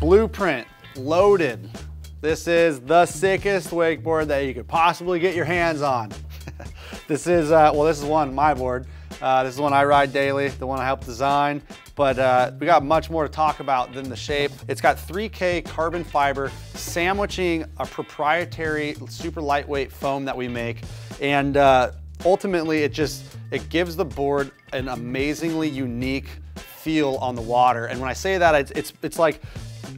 Blueprint, loaded. This is the sickest wakeboard that you could possibly get your hands on. This is, well, this is one, my board. This is one I ride daily, the one I helped design. But we got much more to talk about than the shape. It's got 3K carbon fiber sandwiching a proprietary super lightweight foam that we make. And ultimately it gives the board an amazingly unique feel on the water. And when I say that, it's like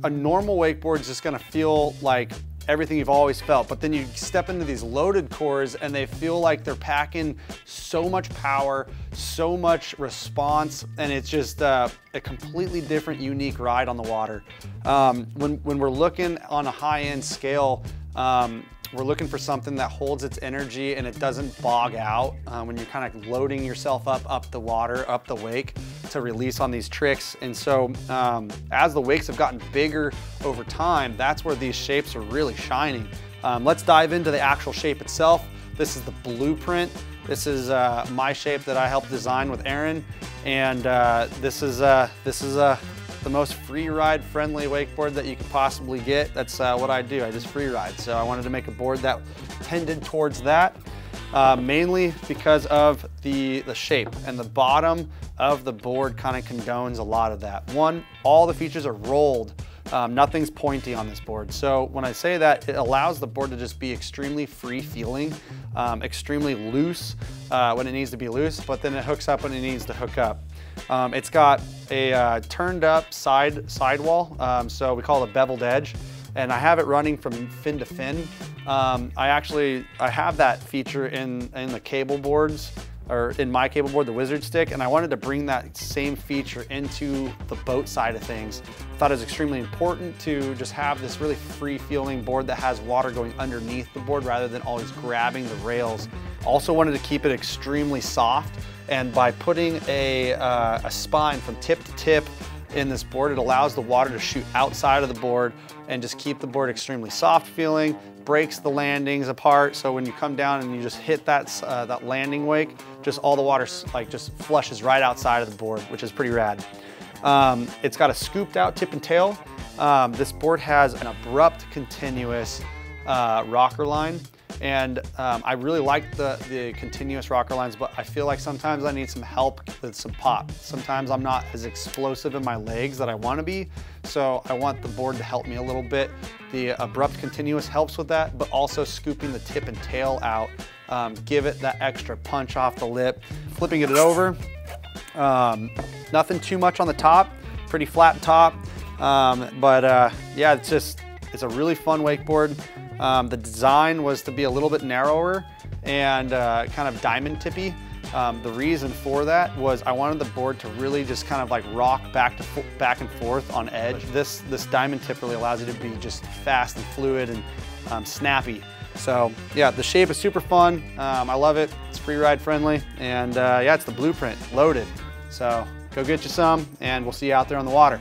a normal wakeboard is just gonna feel like everything you've always felt, but then you step into these loaded cores and they feel like they're packing so much power, so much response, and it's just a completely different, unique ride on the water. When we're looking on a high-end scale, we're looking for something that holds its energy and it doesn't bog out when you're kind of loading yourself up the water, up the wake to release on these tricks. And so as the wakes have gotten bigger over time, that's where these shapes are really shining. Let's dive into the actual shape itself. This is the Blueprint. This is my shape that I helped design with Aaron. And this is the most free ride friendly wakeboard that you could possibly get. That's what I do, I just free ride. So I wanted to make a board that tended towards that, mainly because of the shape, and the bottom of the board kind of condones a lot of that. One, all the features are rolled. Nothing's pointy on this board. So when I say that, it allows the board to just be extremely free feeling, extremely loose when it needs to be loose, but then it hooks up when it needs to hook up. It's got a turned up sidewall, so we call it a beveled edge, and I have it running from fin to fin. I have that feature in the cable boards, or in my cable board, the Wizard Stick, and I wanted to bring that same feature into the boat side of things. I thought it was extremely important to just have this really free feeling board that has water going underneath the board rather than always grabbing the rails. Also wanted to keep it extremely soft, and by putting a spine from tip to tip in this board, it allows the water to shoot outside of the board and just keep the board extremely soft feeling, breaks the landings apart, so when you come down and you just hit that landing wake, just all the water just flushes right outside of the board, which is pretty rad. It's got a scooped out tip and tail. This board has an abrupt continuous rocker line, and I really like the continuous rocker lines, but I feel like sometimes I need some help with some pop. Sometimes I'm not as explosive in my legs that I want to be, so I want the board to help me a little bit. The abrupt continuous helps with that, but also scooping the tip and tail out, give it that extra punch off the lip. Flipping it over, nothing too much on the top, pretty flat top, yeah, it's a really fun wakeboard. The design was to be a little bit narrower and kind of diamond tippy. The reason for that was I wanted the board to really just kind of like rock back and forth on edge. This diamond tip really allows it to be just fast and fluid and snappy. So yeah, the shape is super fun. I love it. It's free ride friendly, and yeah, it's the Blueprint, loaded. So go get you some, and we'll see you out there on the water.